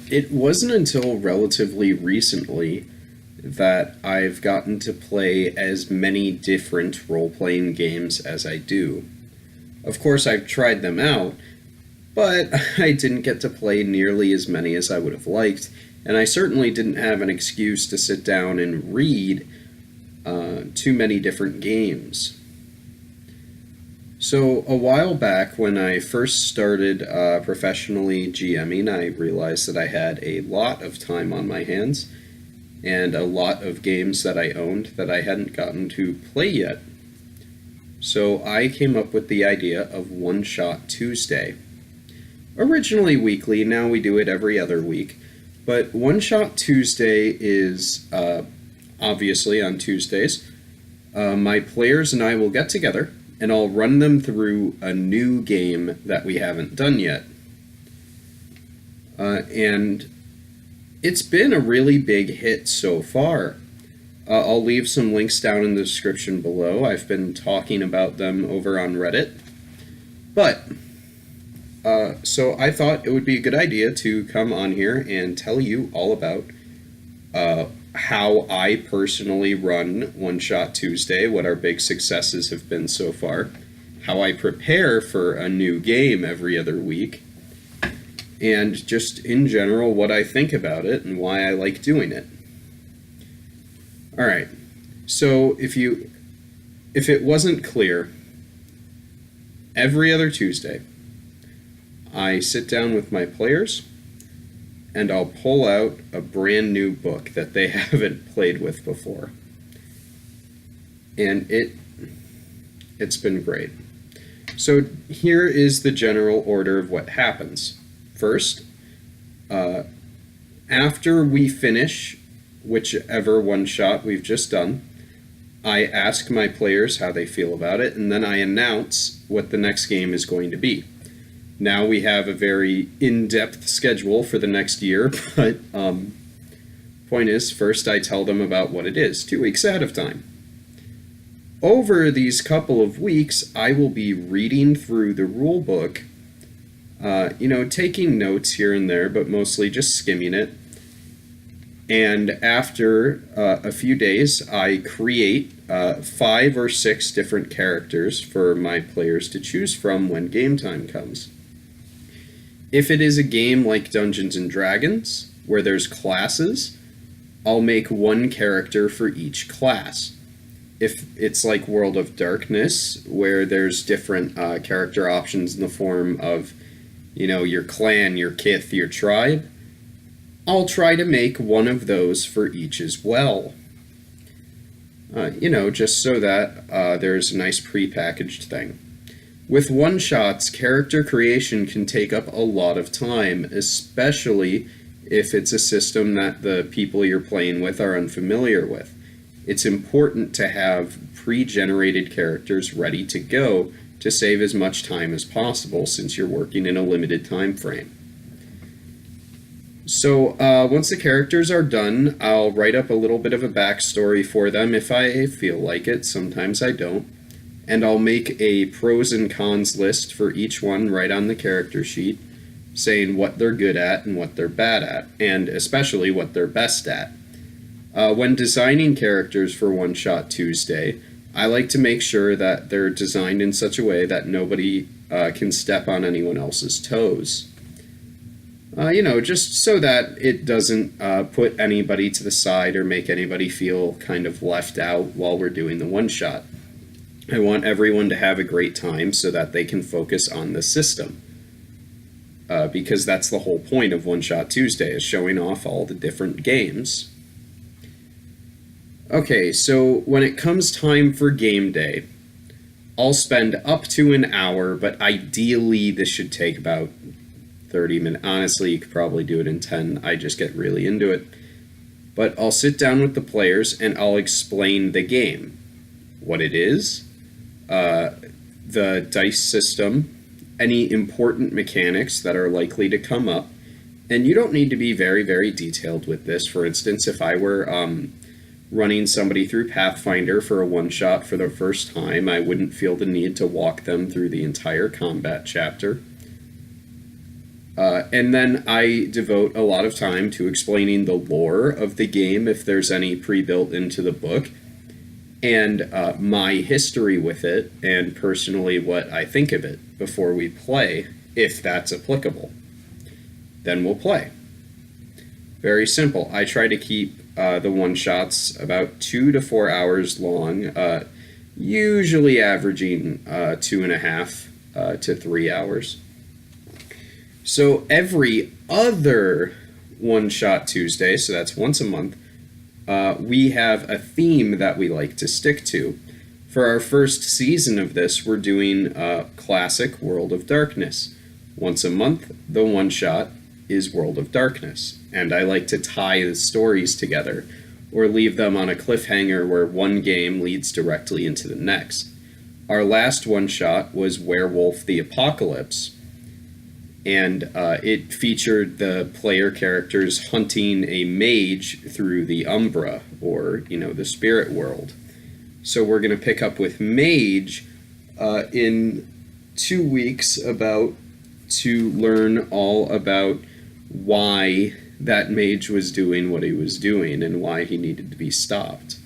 It wasn't until relatively recently that I've gotten to play as many different role playing games as I do. Of course, I've tried them out, but I didn't get to play nearly as many as I would have liked, and I certainly didn't have an excuse to sit down and read too many different games. So, a while back, when I first started professionally GMing, I realized that I had a lot of time on my hands and a lot of games that I owned that I hadn't gotten to play yet. So, I came up with the idea of One Shot Tuesday. Originally weekly, now we do it every other week. But One Shot Tuesday is obviously on Tuesdays. My players and I will get together, and I'll run them through a new game that we haven't done yet. And it's been a really big hit so far. I'll leave some links down in the description below. I've been talking about them over on Reddit. But, so I thought it would be a good idea to come on here and tell you all about how I personally run One Shot Tuesday, what our big successes have been so far, how I prepare for a new game every other week, and just in general what I think about it and why I like doing it. Alright, so if it wasn't clear, every other Tuesday I sit down with my players and I'll pull out a brand new book that they haven't played with before. And it's been great. So here is the general order of what happens. First, after we finish whichever one shot we've just done, I ask my players how they feel about it, and then I announce what the next game is going to be. Now we have a very in-depth schedule for the next year, but point is, first I tell them about what it is, 2 weeks ahead of time. Over these couple of weeks, I will be reading through the rule book, taking notes here and there, but mostly just skimming it. And after a few days, I create 5 or 6 different characters for my players to choose from when game time comes. If it is a game like Dungeons & Dragons, where there's classes, I'll make one character for each class. If it's like World of Darkness, where there's different character options in the form of, your clan, your kith, your tribe, I'll try to make one of those for each as well. Just so that there's a nice prepackaged thing. With one-shots, character creation can take up a lot of time, especially if it's a system that the people you're playing with are unfamiliar with. It's important to have pre-generated characters ready to go to save as much time as possible since you're working in a limited time frame. So once the characters are done, I'll write up a little bit of a backstory for them if I feel like it. Sometimes I don't. And I'll make a pros and cons list for each one right on the character sheet, saying what they're good at and what they're bad at, and especially what they're best at. When designing characters for One Shot Tuesday, I like to make sure that they're designed in such a way that nobody can step on anyone else's toes. Just so that it doesn't put anybody to the side or make anybody feel kind of left out while we're doing the one-shot. I want everyone to have a great time so that they can focus on the system. Because that's the whole point of One Shot Tuesday, is showing off all the different games. Okay, so when it comes time for game day, I'll spend up to an hour, but ideally this should take about 30 minutes. Honestly, you could probably do it in 10. I just get really into it. But I'll sit down with the players and I'll explain the game. What it is, the dice system, any important mechanics that are likely to come up. And you don't need to be very, very detailed with this. For instance, if I were running somebody through Pathfinder for a one-shot for the first time, I wouldn't feel the need to walk them through the entire combat chapter. And then I devote a lot of time to explaining the lore of the game if there's any pre-built into the book, and my history with it, and personally what I think of it before we play, if that's applicable. Then we'll play. Very simple. I try to keep the one-shots about 2 to 4 hours long, usually averaging 2.5 to 3 hours. So every other one-shot Tuesday, so that's once a month, we have a theme that we like to stick to. For our first season of this, we're doing classic World of Darkness. Once a month, the one-shot is World of Darkness, and I like to tie the stories together, or leave them on a cliffhanger where one game leads directly into the next. Our last one-shot was Werewolf the Apocalypse, and it featured the player characters hunting a mage through the Umbra, or, the spirit world. So we're going to pick up with Mage in 2 weeks to learn all about why that mage was doing what he was doing and why he needed to be stopped.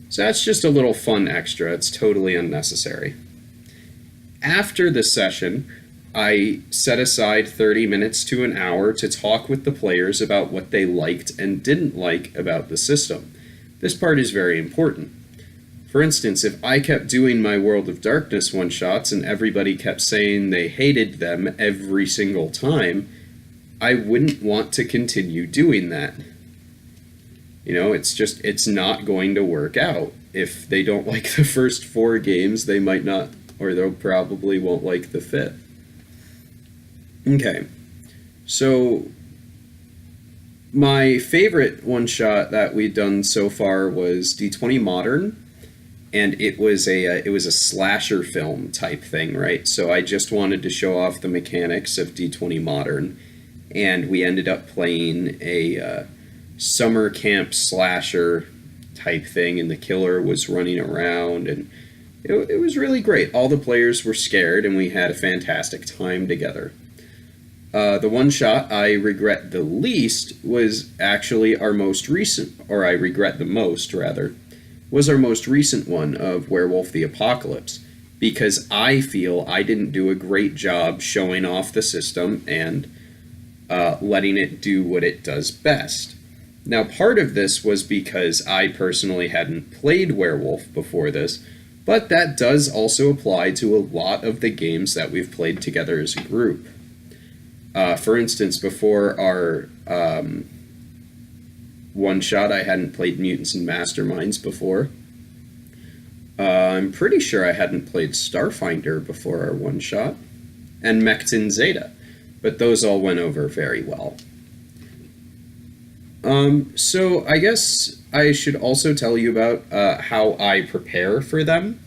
So that's just a little fun extra. It's totally unnecessary. After the session, I set aside 30 minutes to an hour to talk with the players about what they liked and didn't like about the system. This part is very important. For instance, if I kept doing my World of Darkness one-shots and everybody kept saying they hated them every single time, I wouldn't want to continue doing that. It's not going to work out. If they don't like the first 4 games, they might not, or they probably won't like the 5th. Okay, so my favorite one-shot that we've done so far was D20 Modern, and it was a slasher film type thing, right? So I just wanted to show off the mechanics of D20 Modern, and we ended up playing a summer camp slasher type thing, and the killer was running around, and it was really great. All the players were scared, and we had a fantastic time together. The one shot I regret the least was actually our most recent, or I regret the most, rather, was our most recent one of Werewolf the Apocalypse, because I feel I didn't do a great job showing off the system and letting it do what it does best. Now, part of this was because I personally hadn't played Werewolf before this, but that does also apply to a lot of the games that we've played together as a group. For instance, before our one-shot, I hadn't played Mutants and Masterminds before. I'm pretty sure I hadn't played Starfinder before our one-shot, and Mechtin Zeta, but those all went over very well. So I guess I should also tell you about how I prepare for them.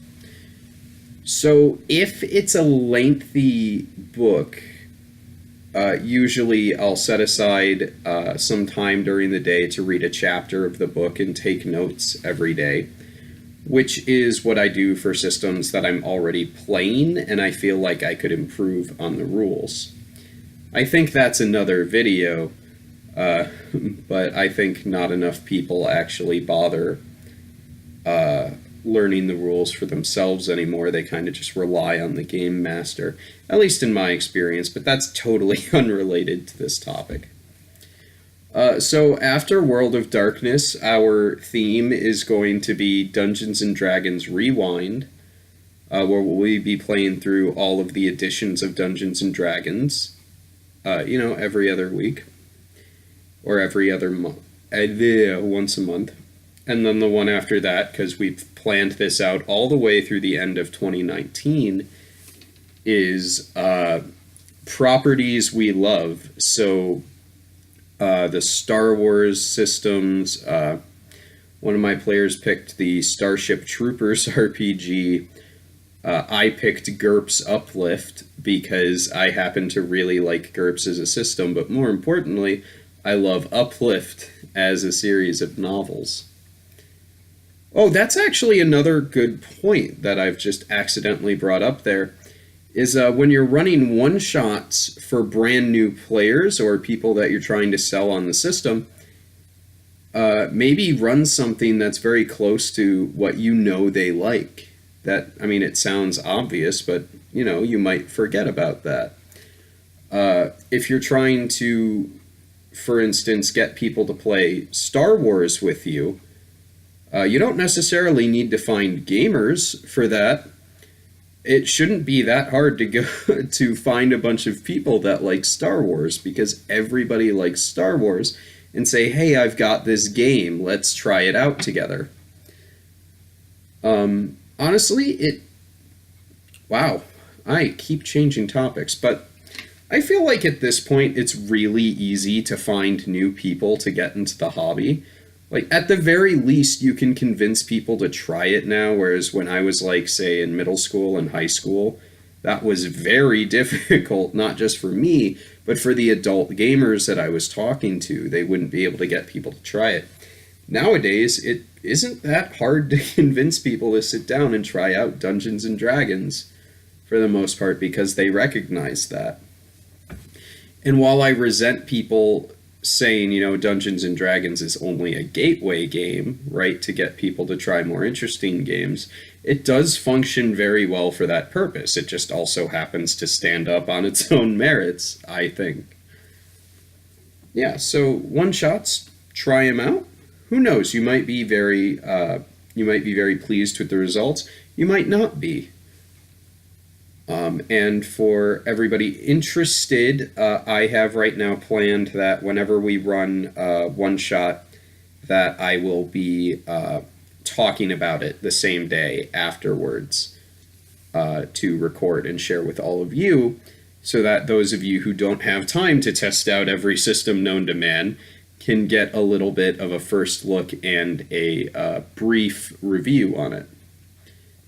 So if it's a lengthy book, usually I'll set aside some time during the day to read a chapter of the book and take notes every day, which is what I do for systems that I'm already playing and I feel like I could improve on the rules. I think that's another video, but I think not enough people actually bother learning the rules for themselves anymore. They kind of just rely on the game master, at least in my experience, but that's totally unrelated to this topic. So after World of Darkness, our theme is going to be Dungeons & Dragons Rewind, where we'll be playing through all of the editions of Dungeons & Dragons, every other week, or every other month, once a month. And then the one after that, because we've planned this out all the way through the end of 2019, is properties we love. So the Star Wars systems, one of my players picked the Starship Troopers RPG. I picked GURPS Uplift because I happen to really like GURPS as a system, but more importantly, I love Uplift as a series of novels. Oh, that's actually another good point that I've just accidentally brought up there, is when you're running one shots for brand new players or people that you're trying to sell on the system, maybe run something that's very close to what you know they like. That, I mean, it sounds obvious, but you know, you might forget about that. If you're trying to, for instance, get people to play Star Wars with you, you don't necessarily need to find gamers for that. It shouldn't be that hard to go to find a bunch of people that like Star Wars, because everybody likes Star Wars, and say, hey, I've got this game, let's try it out together. Honestly, wow, I keep changing topics, but I feel like at this point it's really easy to find new people to get into the hobby. Like, at the very least, you can convince people to try it now, whereas when I was, like, say, in middle school and high school, that was very difficult, not just for me, but for the adult gamers that I was talking to. They wouldn't be able to get people to try it. Nowadays, it isn't that hard to convince people to sit down and try out Dungeons and Dragons, for the most part, because they recognize that. And while I resent people saying, you know, Dungeons and Dragons is only a gateway game, right, to get people to try more interesting games, it does function very well for that purpose. It just also happens to stand up on its own merits, I think. Yeah, so one-shots, try them out. Who knows, you might be very pleased with the results. You might not be. And for everybody interested, I have right now planned that whenever we run one shot, that I will be talking about it the same day afterwards to record and share with all of you, so that those of you who don't have time to test out every system known to man can get a little bit of a first look and a brief review on it.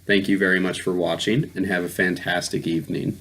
Thank you very much for watching, and have a fantastic evening.